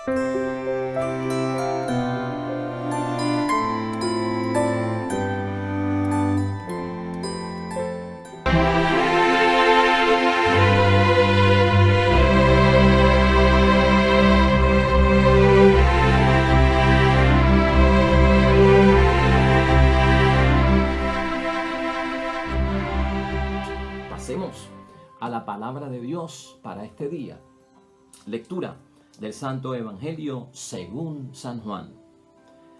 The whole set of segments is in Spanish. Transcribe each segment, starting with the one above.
Pasemos a la palabra de Dios para este día. Lectura del Santo Evangelio según San Juan.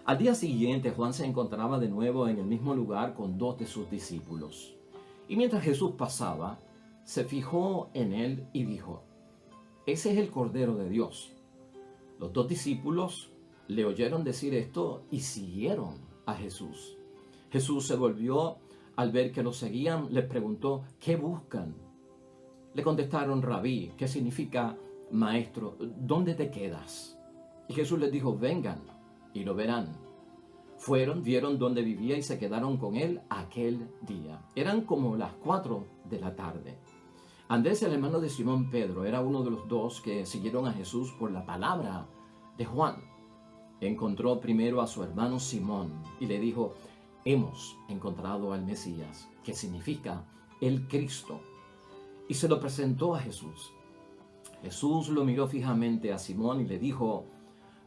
Al día siguiente, Juan se encontraba de nuevo en el mismo lugar con dos de sus discípulos. Y mientras Jesús pasaba, se fijó en él y dijo: «Ese es el Cordero de Dios». Los dos discípulos le oyeron decir esto y siguieron a Jesús. Jesús se volvió al ver que los seguían, les preguntó: «¿Qué buscan?». Le contestaron: «Rabí», que significa maestro, ¿dónde te quedas? Y Jesús les dijo: «Vengan y lo verán». Fueron, vieron dónde vivía y se quedaron con él aquel día. Eran como las 4 de la tarde. Andrés, el hermano de Simón Pedro, era uno de los dos que siguieron a Jesús por la palabra de Juan. Encontró primero a su hermano Simón y le dijo: «Hemos encontrado al Mesías», que significa el Cristo. Y se lo presentó a Jesús. Jesús lo miró fijamente a Simón y le dijo: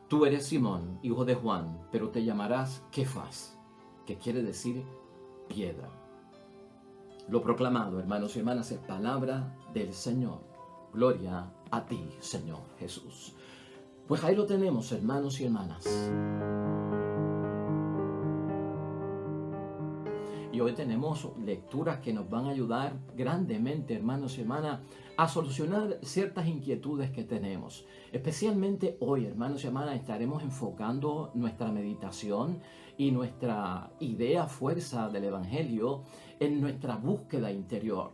«Tú eres Simón, hijo de Juan, pero te llamarás Kefas», que quiere decir piedra. Lo proclamado, hermanos y hermanas, es palabra del Señor. Gloria a ti, Señor Jesús. Pues ahí lo tenemos, hermanos y hermanas. Y hoy tenemos lecturas que nos van a ayudar grandemente, hermanos y hermanas, a solucionar ciertas inquietudes que tenemos. Especialmente hoy, hermanos y hermanas, estaremos enfocando nuestra meditación y nuestra idea fuerza del Evangelio en nuestra búsqueda interior.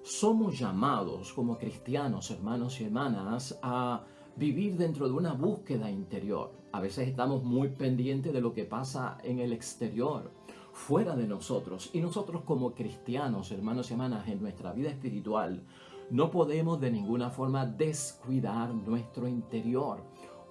Somos llamados como cristianos, hermanos y hermanas, a vivir dentro de una búsqueda interior. A veces estamos muy pendientes de lo que pasa en el exterior, fuera de nosotros. Y nosotros como cristianos, hermanos y hermanas, en nuestra vida espiritual, no podemos de ninguna forma descuidar nuestro interior.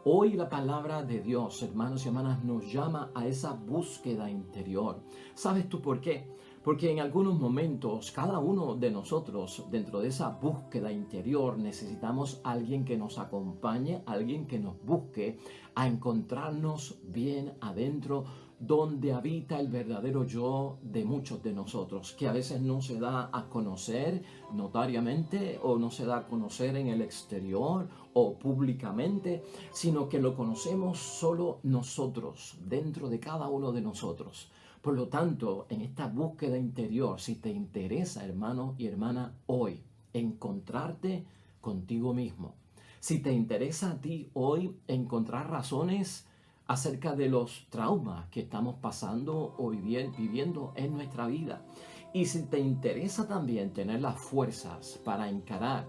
Hoy la palabra de Dios, hermanos y hermanas, nos llama a esa búsqueda interior. ¿Sabes tú por qué? Porque en algunos momentos, cada uno de nosotros, dentro de esa búsqueda interior, necesitamos a alguien que nos acompañe, alguien que nos busque a encontrarnos bien adentro, donde habita el verdadero yo de muchos de nosotros, que a veces no se da a conocer notariamente o no se da a conocer en el exterior o públicamente, sino que lo conocemos solo nosotros, dentro de cada uno de nosotros. Por lo tanto, en esta búsqueda interior, si te interesa, hermano y hermana, hoy encontrarte contigo mismo, si te interesa a ti hoy encontrar razones acerca de los traumas que estamos pasando o viviendo en nuestra vida, y si te interesa también tener las fuerzas para encarar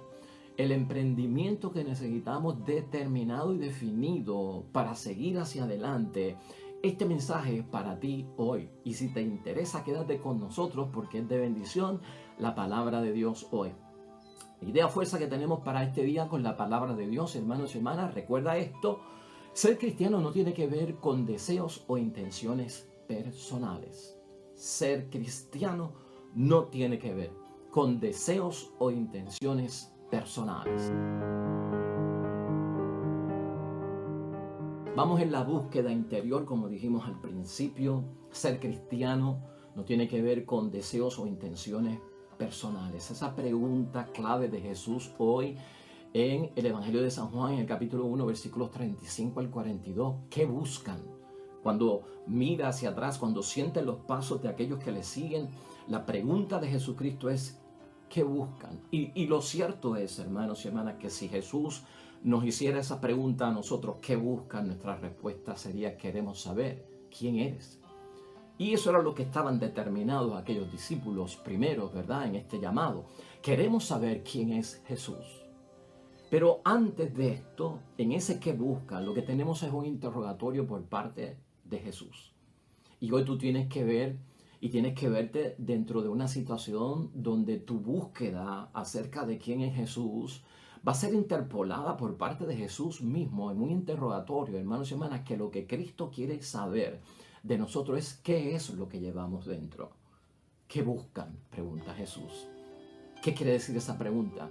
el emprendimiento que necesitamos determinado y definido para seguir hacia adelante, este mensaje es para ti hoy. Y si te interesa, quédate con nosotros porque es de bendición la palabra de Dios hoy. Idea fuerza que tenemos para este día con la palabra de Dios, hermanos y hermanas. Recuerda esto: ser cristiano no tiene que ver con deseos o intenciones personales. Ser cristiano no tiene que ver con deseos o intenciones personales. Vamos en la búsqueda interior, como dijimos al principio. Ser cristiano no tiene que ver con deseos o intenciones personales. Esa pregunta clave de Jesús hoy en el Evangelio de San Juan, en el capítulo 1, versículos 35 al 42. ¿Qué buscan? Cuando mira hacia atrás, cuando siente los pasos de aquellos que le siguen, la pregunta de Jesucristo es: ¿qué buscan? Y lo cierto es, hermanos y hermanas, que si Jesús nos hiciera esa pregunta a nosotros, ¿qué buscan?, nuestra respuesta sería: queremos saber quién eres. Y eso era lo que estaban determinados aquellos discípulos primeros, ¿verdad?, en este llamado. Queremos saber quién es Jesús. Pero antes de esto, en ese que buscan, lo que tenemos es un interrogatorio por parte de Jesús. Y hoy tú tienes que ver y tienes que verte dentro de una situación donde tu búsqueda acerca de quién es Jesús va a ser interpolada por parte de Jesús mismo en un interrogatorio, hermanos y hermanas, que lo que Cristo quiere saber de nosotros es qué es lo que llevamos dentro. ¿Qué buscan? Pregunta Jesús. ¿Qué quiere decir esa pregunta?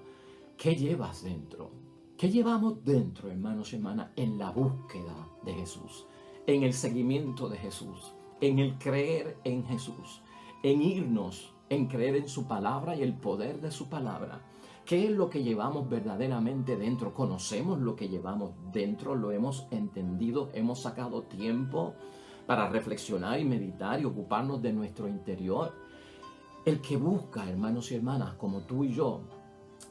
¿Qué llevas dentro? ¿Qué llevamos dentro, hermanos y hermanas, en la búsqueda de Jesús, en el seguimiento de Jesús, en el creer en Jesús, en irnos, en creer en su palabra y el poder de su palabra? ¿Qué es lo que llevamos verdaderamente dentro? ¿Conocemos lo que llevamos dentro? ¿Lo hemos entendido? ¿Hemos sacado tiempo para reflexionar y meditar y ocuparnos de nuestro interior? El que busca, hermanos y hermanas, como tú y yo,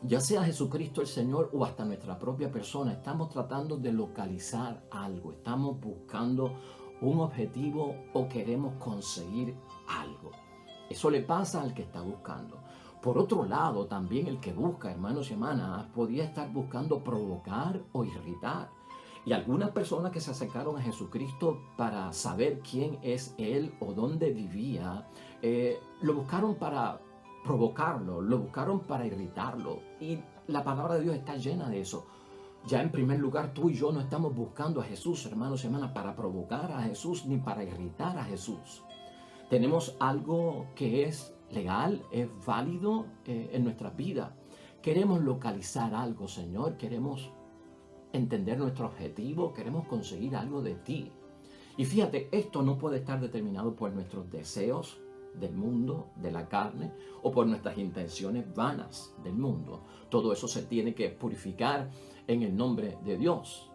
ya sea Jesucristo el Señor o hasta nuestra propia persona, estamos tratando de localizar algo, estamos buscando un objetivo o queremos conseguir algo. Eso le pasa al que está buscando. Por otro lado, también el que busca, hermanos y hermanas, podía estar buscando provocar o irritar. Y algunas personas que se acercaron a Jesucristo para saber quién es Él o dónde vivía, lo buscaron para provocarlo, lo buscaron para irritarlo. Y la palabra de Dios está llena de eso. Ya en primer lugar, tú y yo no estamos buscando a Jesús, hermanos y hermanas, para provocar a Jesús ni para irritar a Jesús. Tenemos algo que es legal, es válido en nuestra vida. Queremos localizar algo, Señor, queremos entender nuestro objetivo, queremos conseguir algo de ti. Y fíjate, esto no puede estar determinado por nuestros deseos del mundo, de la carne, o por nuestras intenciones vanas del mundo. Todo eso se tiene que purificar en el nombre de Dios.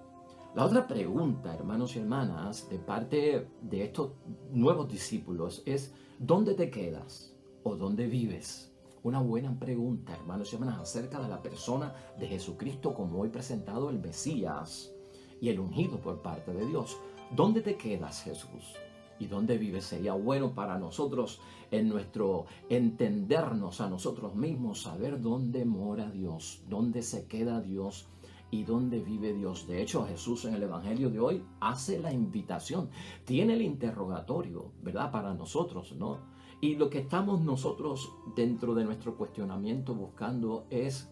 La otra pregunta, hermanos y hermanas, de parte de estos nuevos discípulos es: ¿dónde te quedas o dónde vives? Una buena pregunta, hermanos y hermanas, acerca de la persona de Jesucristo como hoy presentado, el Mesías y el ungido por parte de Dios. ¿Dónde te quedas, Jesús? ¿Y dónde vives? Sería bueno para nosotros, en nuestro entendernos a nosotros mismos, saber dónde mora Dios, dónde se queda Dios y dónde vive Dios. De hecho, Jesús en el Evangelio de hoy hace la invitación, tiene el interrogatorio, ¿verdad? Para nosotros, ¿no? Y lo que estamos nosotros dentro de nuestro cuestionamiento buscando es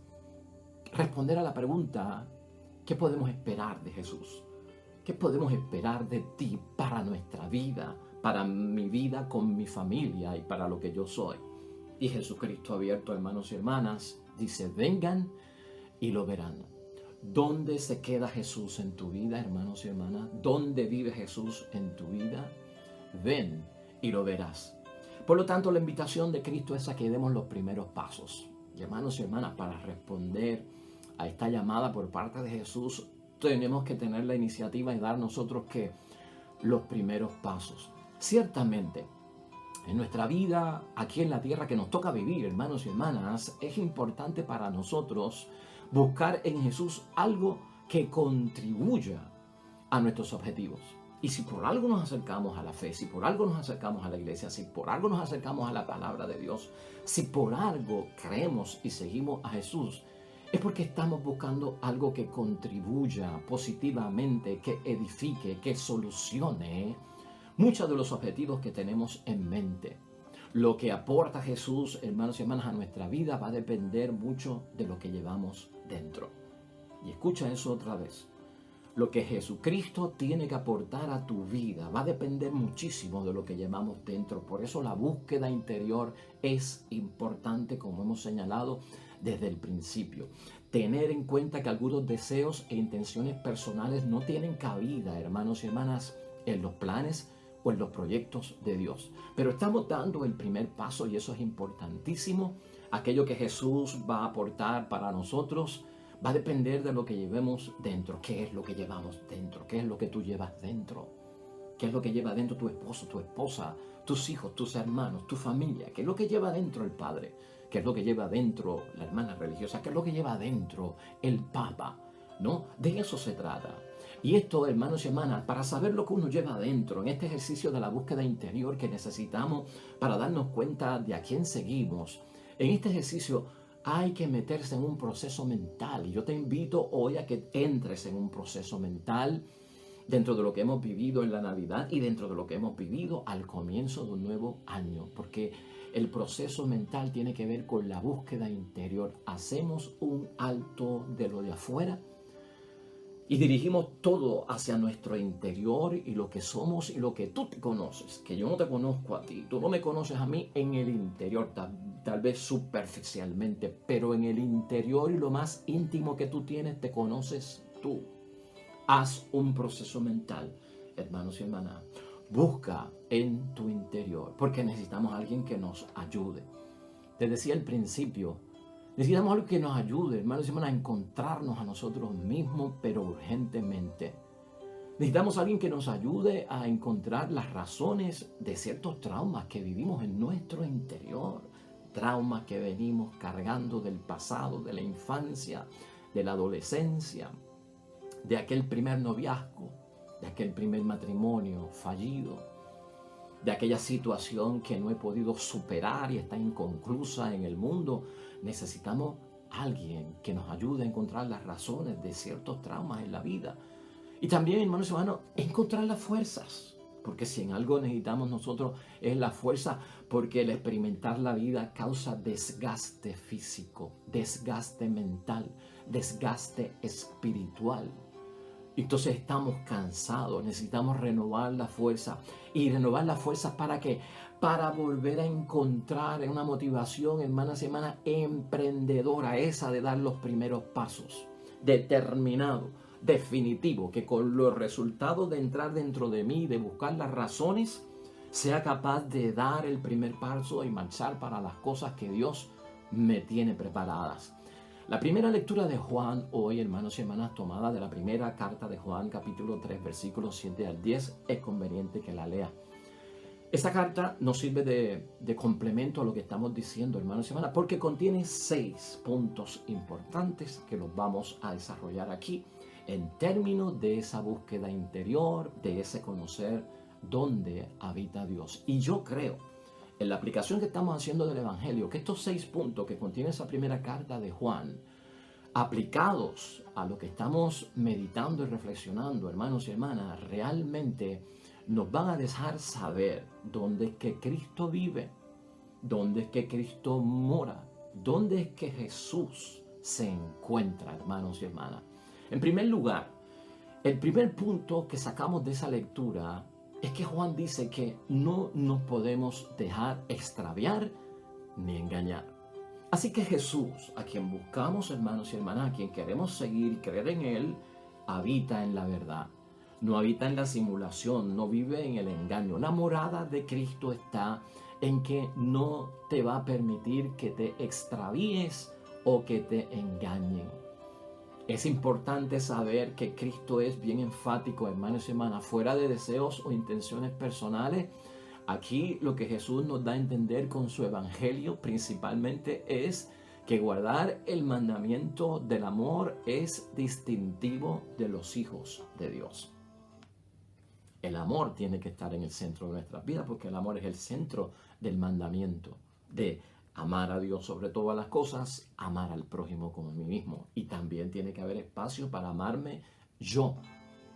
responder a la pregunta: ¿qué podemos esperar de Jesús? ¿Qué podemos esperar de ti para nuestra vida, para mi vida con mi familia y para lo que yo soy? Y Jesucristo abierto, hermanos y hermanas, dice: vengan y lo verán. ¿Dónde se queda Jesús en tu vida, hermanos y hermanas? ¿Dónde vive Jesús en tu vida? Ven y lo verás. Por lo tanto, la invitación de Cristo es a que demos los primeros pasos. Y hermanos y hermanas, para responder a esta llamada por parte de Jesús, tenemos que tener la iniciativa y dar nosotros que los primeros pasos. Ciertamente, en nuestra vida, aquí en la tierra que nos toca vivir, hermanos y hermanas, es importante para nosotros buscar en Jesús algo que contribuya a nuestros objetivos. Y si por algo nos acercamos a la fe, si por algo nos acercamos a la iglesia, si por algo nos acercamos a la palabra de Dios, si por algo creemos y seguimos a Jesús, es porque estamos buscando algo que contribuya positivamente, que edifique, que solucione muchos de los objetivos que tenemos en mente. Lo que aporta Jesús, hermanos y hermanas, a nuestra vida va a depender mucho de lo que llevamos dentro. Y escucha eso otra vez. Lo que Jesucristo tiene que aportar a tu vida va a depender muchísimo de lo que llevamos dentro. Por eso la búsqueda interior es importante, como hemos señalado desde el principio. Tener en cuenta que algunos deseos e intenciones personales no tienen cabida, hermanos y hermanas, en los planes o en los proyectos de Dios. Pero estamos dando el primer paso y eso es importantísimo. Aquello que Jesús va a aportar para nosotros va a depender de lo que llevemos dentro. ¿Qué es lo que llevamos dentro? ¿Qué es lo que tú llevas dentro? ¿Qué es lo que lleva dentro tu esposo, tu esposa, tus hijos, tus hermanos, tu familia? ¿Qué es lo que lleva dentro el padre? ¿Qué es lo que lleva dentro la hermana religiosa? ¿Qué es lo que lleva dentro el papa? ¿No? De eso se trata. Y esto, hermanos y hermanas, para saber lo que uno lleva adentro, en este ejercicio de la búsqueda interior que necesitamos para darnos cuenta de a quién seguimos, en este ejercicio hay que meterse en un proceso mental. Y yo te invito hoy a que entres en un proceso mental dentro de lo que hemos vivido en la Navidad y dentro de lo que hemos vivido al comienzo de un nuevo año. Porque el proceso mental tiene que ver con la búsqueda interior. Hacemos un alto de lo de afuera y dirigimos todo hacia nuestro interior y lo que somos y lo que tú te conoces, que yo no te conozco a ti, tú no me conoces a mí en el interior, tal vez superficialmente, pero en el interior y lo más íntimo que tú tienes te conoces tú. Haz un proceso mental, hermanos y hermanas. Busca en tu interior, porque necesitamos a alguien que nos ayude. Te decía al principio, necesitamos algo que nos ayude, hermanos y hermanas, a encontrarnos a nosotros mismos, pero urgentemente. Necesitamos a alguien que nos ayude a encontrar las razones de ciertos traumas que vivimos en nuestro interior. Traumas que venimos cargando del pasado, de la infancia, de la adolescencia, de aquel primer noviazgo, de aquel primer matrimonio fallido, de aquella situación que no he podido superar y está inconclusa en el mundo. Necesitamos alguien que nos ayude a encontrar las razones de ciertos traumas en la vida. Y también, hermanos y hermanos, encontrar las fuerzas. Porque si en algo necesitamos nosotros es la fuerza, porque el experimentar la vida causa desgaste físico, desgaste mental, desgaste espiritual. Entonces estamos cansados, necesitamos renovar la fuerza. ¿Y renovar la fuerza para qué? Para volver a encontrar una motivación, hermanas y hermanas, emprendedora, esa de dar los primeros pasos, determinado, definitivo, que con los resultados de entrar dentro de mí, de buscar las razones, sea capaz de dar el primer paso y marchar para las cosas que Dios me tiene preparadas. La primera lectura de Juan hoy, hermanos y hermanas, tomada de la primera carta de Juan, capítulo 3, versículos 7 al 10, es conveniente que la lea. Esta carta nos sirve de complemento a lo que estamos diciendo, hermanos y hermanas, porque contiene 6 puntos importantes que los vamos a desarrollar aquí en términos de esa búsqueda interior, de ese conocer dónde habita Dios. Y yo creo, en la aplicación que estamos haciendo del Evangelio, que estos 6 puntos que contiene esa primera carta de Juan, aplicados a lo que estamos meditando y reflexionando, hermanos y hermanas, realmente nos van a dejar saber dónde es que Cristo vive, dónde es que Cristo mora, dónde es que Jesús se encuentra, hermanos y hermanas. En primer lugar, el primer punto que sacamos de esa lectura es que Juan dice que no nos podemos dejar extraviar ni engañar. Así que Jesús, a quien buscamos, hermanos y hermanas, a quien queremos seguir y creer en Él, habita en la verdad. No habita en la simulación, no vive en el engaño. La morada de Cristo está en que no te va a permitir que te extravíes o que te engañen. Es importante saber que Cristo es bien enfático, hermanos y hermanas, fuera de deseos o intenciones personales. Aquí lo que Jesús nos da a entender con su evangelio principalmente es que guardar el mandamiento del amor es distintivo de los hijos de Dios. El amor tiene que estar en el centro de nuestras vidas porque el amor es el centro del mandamiento de amar a Dios sobre todas las cosas, amar al prójimo como a mí mismo. Y también tiene que haber espacio para amarme yo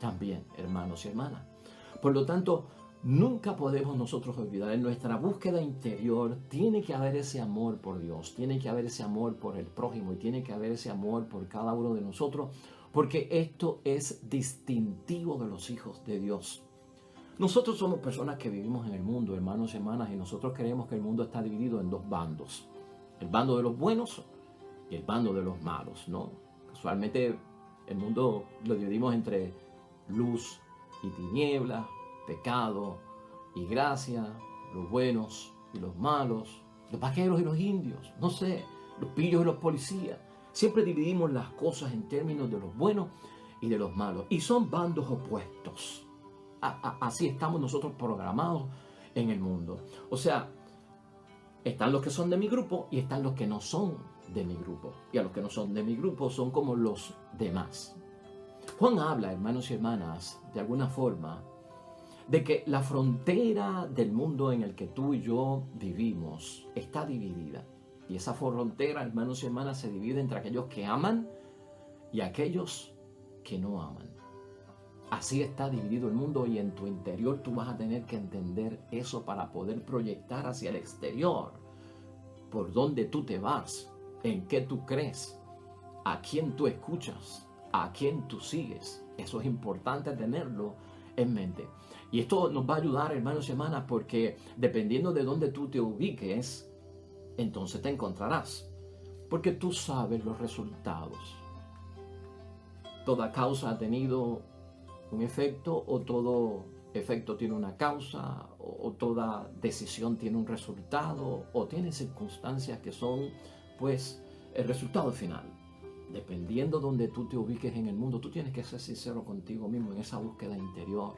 también, hermanos y hermanas. Por lo tanto, nunca podemos nosotros olvidar, en nuestra búsqueda interior tiene que haber ese amor por Dios, tiene que haber ese amor por el prójimo y tiene que haber ese amor por cada uno de nosotros, porque esto es distintivo de los hijos de Dios. Nosotros somos personas que vivimos en el mundo, hermanos y hermanas, y nosotros creemos que el mundo está dividido en 2 bandos. El bando de los buenos y el bando de los malos, ¿no? Casualmente el mundo lo dividimos entre luz y tiniebla, pecado y gracia, los buenos y los malos, los vaqueros y los indios, no sé, los pillos y los policías. Siempre dividimos las cosas en términos de los buenos y de los malos. Y son bandos opuestos. Así estamos nosotros programados en el mundo. O sea, están los que son de mi grupo y están los que no son de mi grupo. Y a los que no son de mi grupo son como los demás. Juan habla, hermanos y hermanas, de alguna forma, de que la frontera del mundo en el que tú y yo vivimos está dividida. Y esa frontera, hermanos y hermanas, se divide entre aquellos que aman y aquellos que no aman. Así está dividido el mundo y en tu interior tú vas a tener que entender eso para poder proyectar hacia el exterior por dónde tú te vas, en qué tú crees, a quién tú escuchas, a quién tú sigues. Eso es importante tenerlo en mente. Y esto nos va a ayudar, hermanos y hermanas, porque dependiendo de dónde tú te ubiques, entonces te encontrarás. Porque tú sabes los resultados. Toda causa ha tenido un efecto, o todo efecto tiene una causa, o toda decisión tiene un resultado, o tiene circunstancias que son, pues, el resultado final. Dependiendo de donde tú te ubiques en el mundo, tú tienes que ser sincero contigo mismo en esa búsqueda interior.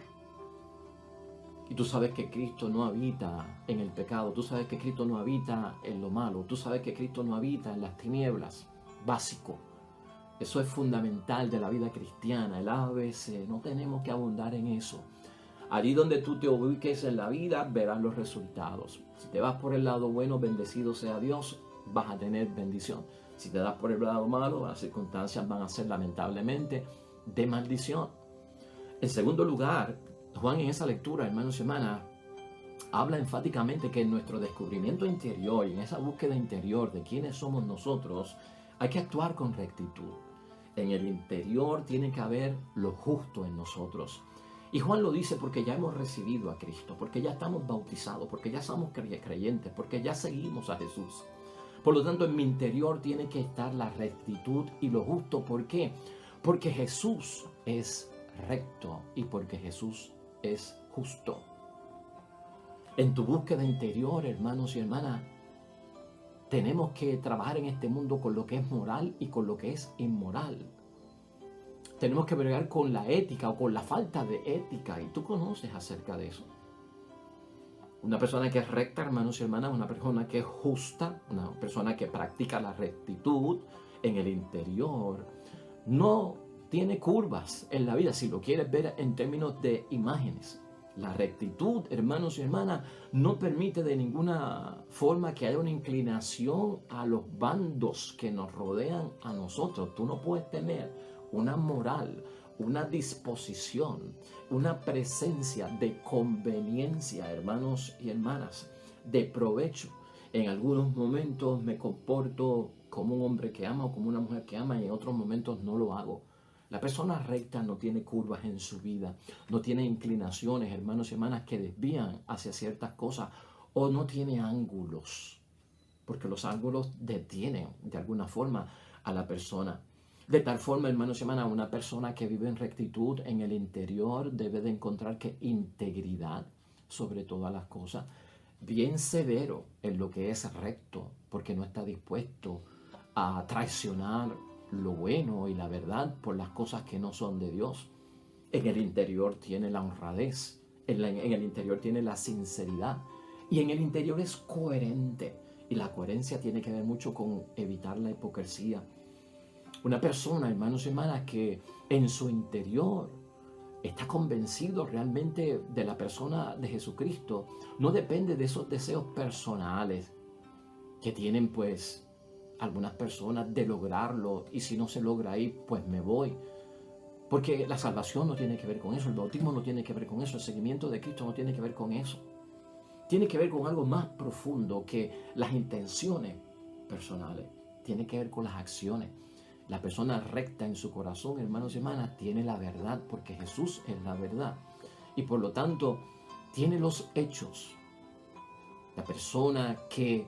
Y tú sabes que Cristo no habita en el pecado, tú sabes que Cristo no habita en lo malo, tú sabes que Cristo no habita en las tinieblas. Básico. Eso es fundamental de la vida cristiana, el ABC. No tenemos que abundar en eso. Allí donde tú te ubiques en la vida, verás los resultados. Si te vas por el lado bueno, bendecido sea Dios, vas a tener bendición. Si te das por el lado malo, las circunstancias van a ser lamentablemente de maldición. En segundo lugar, Juan en esa lectura, hermanos y hermanas, habla enfáticamente que en nuestro descubrimiento interior y en esa búsqueda interior de quiénes somos nosotros, hay que actuar con rectitud. En el interior tiene que haber lo justo en nosotros. Y Juan lo dice porque ya hemos recibido a Cristo, porque ya estamos bautizados, porque ya somos creyentes, porque ya seguimos a Jesús. Por lo tanto, en mi interior tiene que estar la rectitud y lo justo. ¿Por qué? Porque Jesús es recto y porque Jesús es justo. En tu búsqueda interior, hermanos y hermanas, tenemos que trabajar en este mundo con lo que es moral y con lo que es inmoral. Tenemos que bregar con la ética o con la falta de ética, y tú conoces acerca de eso. Una persona que es recta, hermanos y hermanas, una persona que es justa, una persona que practica la rectitud en el interior, no tiene curvas en la vida, si lo quieres ver en términos de imágenes. La rectitud, hermanos y hermanas, no permite de ninguna forma que haya una inclinación a los bandos que nos rodean a nosotros. Tú no puedes tener una moral, una disposición, una presencia de conveniencia, hermanos y hermanas, de provecho. En algunos momentos me comporto como un hombre que ama o como una mujer que ama, y en otros momentos no lo hago. La persona recta no tiene curvas en su vida, no tiene inclinaciones, hermanos y hermanas, que desvían hacia ciertas cosas, o no tiene ángulos, porque los ángulos detienen de alguna forma a la persona. De tal forma, hermanos y hermanas, una persona que vive en rectitud en el interior debe de encontrar que integridad sobre todas las cosas, bien severo en lo que es recto, porque no está dispuesto a traicionar lo bueno y la verdad por las cosas que no son de Dios. En el interior tiene la honradez, en el interior tiene la sinceridad, y en el interior es coherente. Y la coherencia tiene que ver mucho con evitar la hipocresía. Una persona, hermanos y hermanas, que en su interior está convencido realmente de la persona de Jesucristo, no depende de esos deseos personales que tienen pues algunas personas de lograrlo, y si no se logra ahí, pues me voy. Porque la salvación no tiene que ver con eso, el bautismo no tiene que ver con eso, el seguimiento de Cristo no tiene que ver con eso. Tiene que ver con algo más profundo que las intenciones personales, tiene que ver con las acciones. La persona recta en su corazón, hermanos y hermanas, tiene la verdad, porque Jesús es la verdad. Y por lo tanto, tiene los hechos. La persona que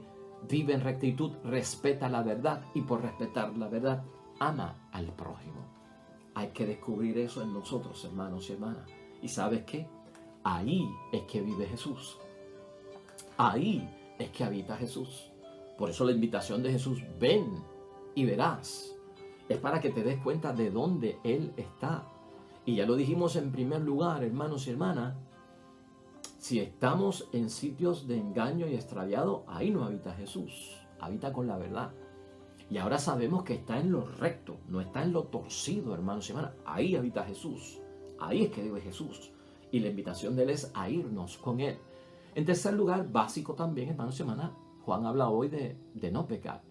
vive en rectitud respeta la verdad, y por respetar la verdad ama al prójimo. Hay que descubrir eso en nosotros, hermanos y hermanas. ¿Y sabes qué? Ahí es que vive Jesús. Ahí es que habita Jesús. Por eso la invitación de Jesús, ven y verás, es para que te des cuenta de dónde Él está. Y ya lo dijimos en primer lugar, hermanos y hermanas, si estamos en sitios de engaño y extraviado, ahí no habita Jesús, habita con la verdad. Y ahora sabemos que está en lo recto, no está en lo torcido, hermanos y hermanas. Ahí habita Jesús, ahí es que vive Jesús. Y la invitación de Él es a irnos con Él. En tercer lugar, básico también, hermanos y hermanas, Juan habla hoy de no pecar.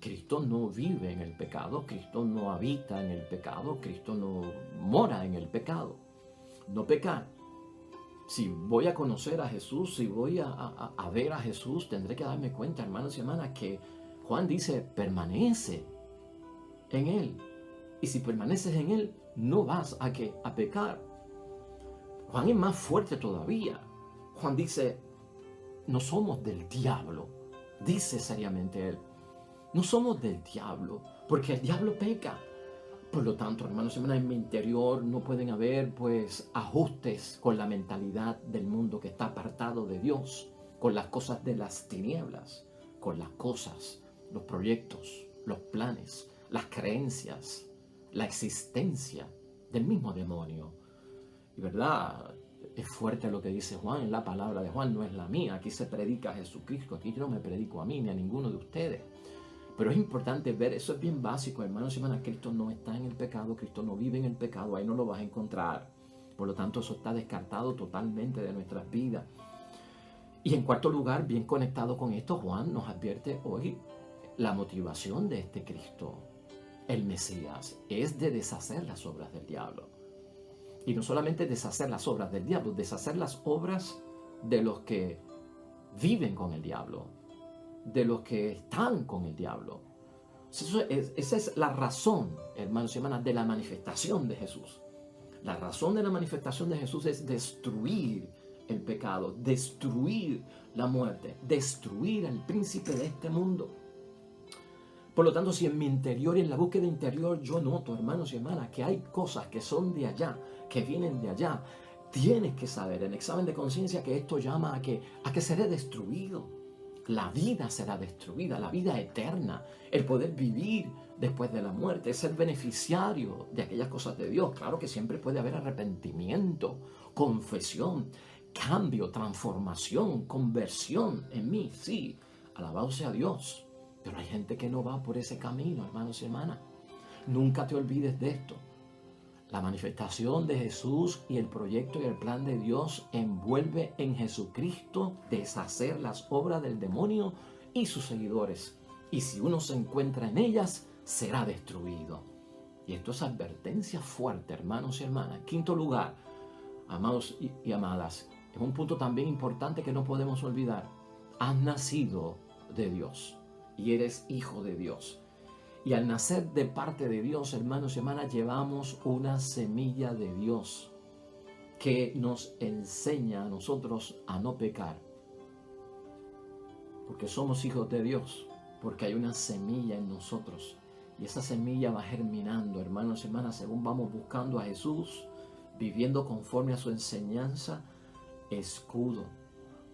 Cristo no vive en el pecado, Cristo no habita en el pecado, Cristo no mora en el pecado. No pecar Si voy a conocer a Jesús, si voy a ver a Jesús, tendré que darme cuenta, hermanos y hermanas, que Juan dice, permanece en Él. Y si permaneces en Él, no vas a pecar. Juan es más fuerte todavía. Juan dice, no somos del diablo. Dice seriamente él, no somos del diablo, porque el diablo peca. Por lo tanto, hermanos y hermanas, en mi interior no pueden haber pues ajustes con la mentalidad del mundo que está apartado de Dios, con las cosas de las tinieblas, con las cosas, los proyectos, los planes, las creencias, la existencia del mismo demonio. Y verdad, es fuerte lo que dice Juan, es la palabra de Juan, no es la mía. Aquí se predica a Jesucristo, aquí yo no me predico a mí ni a ninguno de ustedes. Pero es importante ver, eso es bien básico, hermanos y hermanas, Cristo no está en el pecado, Cristo no vive en el pecado, ahí no lo vas a encontrar. Por lo tanto, eso está descartado totalmente de nuestras vidas. Y en cuarto lugar, bien conectado con esto, Juan nos advierte hoy la motivación de este Cristo, el Mesías, es de deshacer las obras del diablo. Y no solamente deshacer las obras del diablo, deshacer las obras de los que viven con el diablo, de los que están con el diablo. Esa es la razón, hermanos y hermanas, de la manifestación de Jesús. La razón de la manifestación de Jesús es destruir el pecado, destruir la muerte, destruir al príncipe de este mundo. Por lo tanto, si en mi interior y en la búsqueda interior yo noto, hermanos y hermanas, que hay cosas que son de allá, que vienen de allá, tienes que saber en examen de conciencia que esto llama a que seré destruido. La vida será destruida, la vida eterna, el poder vivir después de la muerte, ser beneficiario de aquellas cosas de Dios. Claro que siempre puede haber arrepentimiento, confesión, cambio, transformación, conversión en mí, sí, alabado sea Dios. Pero hay gente que no va por ese camino, hermanos y hermanas. Nunca te olvides de esto. La manifestación de Jesús y el proyecto y el plan de Dios envuelve en Jesucristo deshacer las obras del demonio y sus seguidores. Y si uno se encuentra en ellas, será destruido. Y esto es advertencia fuerte, hermanos y hermanas. Quinto lugar, amados y amadas, es un punto también importante que no podemos olvidar. Has nacido de Dios y eres hijo de Dios. Y al nacer de parte de Dios, hermanos y hermanas, llevamos una semilla de Dios que nos enseña a nosotros a no pecar. Porque somos hijos de Dios, porque hay una semilla en nosotros. Y esa semilla va germinando, hermanos y hermanas, según vamos buscando a Jesús, viviendo conforme a su enseñanza, escudo,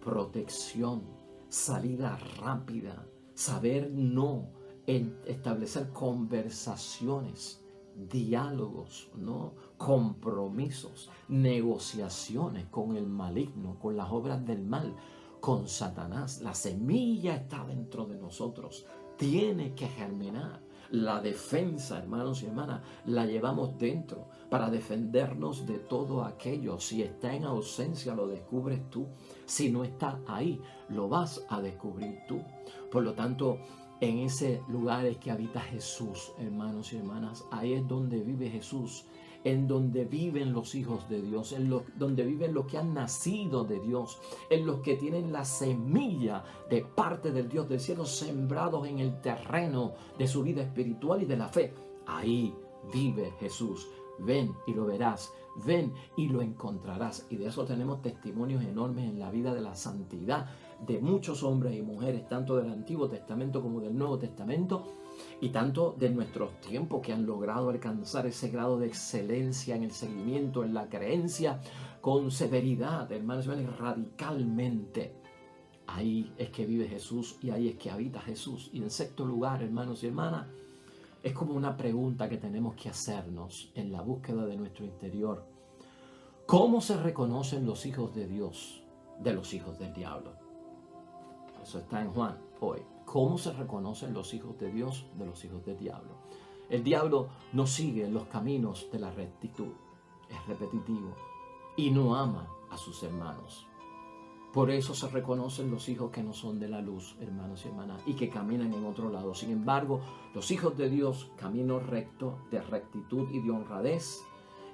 protección, salida rápida, saber no, en establecer conversaciones, diálogos, ¿no? Compromisos, negociaciones con el maligno, con las obras del mal, con Satanás. La semilla está dentro de nosotros, tiene que germinar. La defensa, hermanos y hermanas, la llevamos dentro para defendernos de todo aquello. Si está en ausencia, lo descubres tú. Si no está ahí, lo vas a descubrir tú. Por lo tanto, en ese lugar es que habita Jesús, hermanos y hermanas. Ahí es donde vive Jesús, en donde viven los hijos de Dios, donde viven los que han nacido de Dios, en los que tienen la semilla de parte del Dios del cielo sembrados en el terreno de su vida espiritual y de la fe. Ahí vive Jesús. Ven y lo verás, ven y lo encontrarás. Y de eso tenemos testimonios enormes en la vida de la santidad de muchos hombres y mujeres, tanto del Antiguo Testamento como del Nuevo Testamento, y tanto de nuestros tiempos, que han logrado alcanzar ese grado de excelencia en el seguimiento, en la creencia, con severidad, hermanos y hermanas, radicalmente. Ahí es que vive Jesús y ahí es que habita Jesús. Y en sexto lugar, hermanos y hermanas, es como una pregunta que tenemos que hacernos en la búsqueda de nuestro interior. ¿Cómo se reconocen los hijos de Dios de los hijos del diablo? Eso está en Juan hoy. ¿Cómo se reconocen los hijos de Dios de los hijos del diablo? El diablo no sigue los caminos de la rectitud. Es repetitivo y no ama a sus hermanos. Por eso se reconocen los hijos que no son de la luz, hermanos y hermanas, y que caminan en otro lado. Sin embargo, los hijos de Dios, camino recto, de rectitud y de honradez,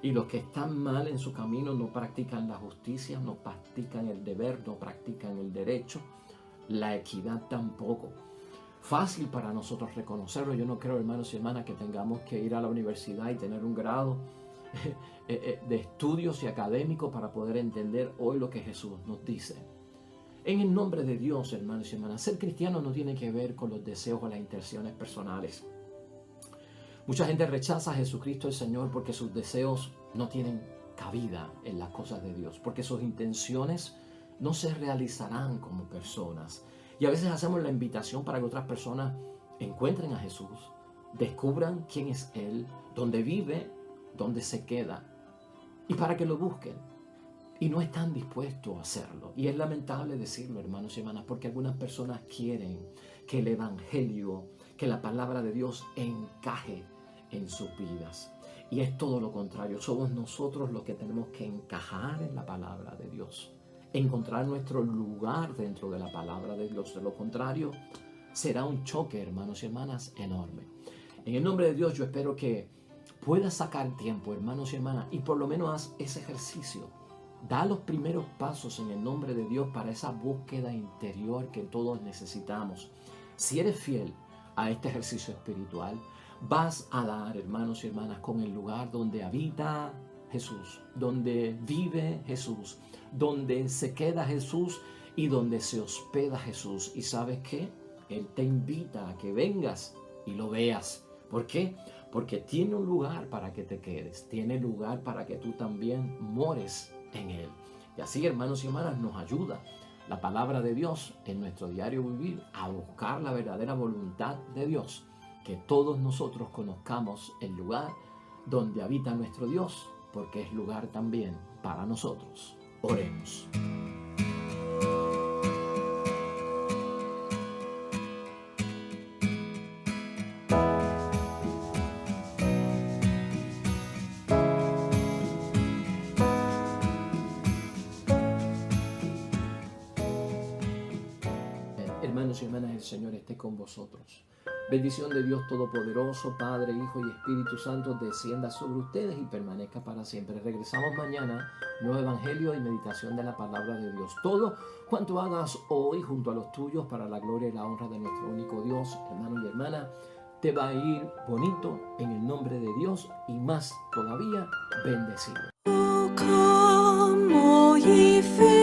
Y los que están mal en su camino no practican la justicia, no practican el deber, no practican el derecho, la equidad tampoco. Fácil para nosotros reconocerlo. Yo no creo, hermanos y hermanas, que tengamos que ir a la universidad y tener un grado de estudios y académicos para poder entender hoy lo que Jesús nos dice. En el nombre de Dios, hermanos y hermanas, ser cristiano no tiene que ver con los deseos o las intenciones personales. Mucha gente rechaza a Jesucristo el Señor porque sus deseos no tienen cabida en las cosas de Dios, porque sus intenciones no se realizarán como personas. Y a veces hacemos la invitación para que otras personas encuentren a Jesús, descubran quién es Él, dónde vive, dónde se queda, y para que lo busquen. Y no están dispuestos a hacerlo. Y es lamentable decirlo, hermanos y hermanas, porque algunas personas quieren que el Evangelio, que la palabra de Dios encaje en sus vidas. Y es todo lo contrario. Somos nosotros los que tenemos que encajar en la palabra de Dios, encontrar nuestro lugar dentro de la palabra de Dios. De lo contrario, será un choque, hermanos y hermanas, enorme. En el nombre de Dios, yo espero que puedas sacar tiempo, hermanos y hermanas, y por lo menos haz ese ejercicio. Da los primeros pasos en el nombre de Dios para esa búsqueda interior que todos necesitamos. Si eres fiel a este ejercicio espiritual, vas a dar, hermanos y hermanas, con el lugar donde habita Jesús, donde vive Jesús, donde se queda Jesús y donde se hospeda Jesús. ¿Y sabes qué? Él te invita a que vengas y lo veas. ¿Por qué? Porque tiene un lugar para que te quedes, tiene lugar para que tú también mores en Él. Y así, hermanos y hermanas, nos ayuda la palabra de Dios en nuestro diario vivir a buscar la verdadera voluntad de Dios, que todos nosotros conozcamos el lugar donde habita nuestro Dios, porque es lugar también para nosotros. Oremos. Hermanos y hermanas, el Señor esté con vosotros. Bendición de Dios Todopoderoso, Padre, Hijo y Espíritu Santo, descienda sobre ustedes y permanezca para siempre. Regresamos mañana, nuevo Evangelio y meditación de la palabra de Dios. Todo cuanto hagas hoy junto a los tuyos para la gloria y la honra de nuestro único Dios, hermano y hermana, te va a ir bonito en el nombre de Dios y más todavía bendecido. Oh, come, all ye faithful.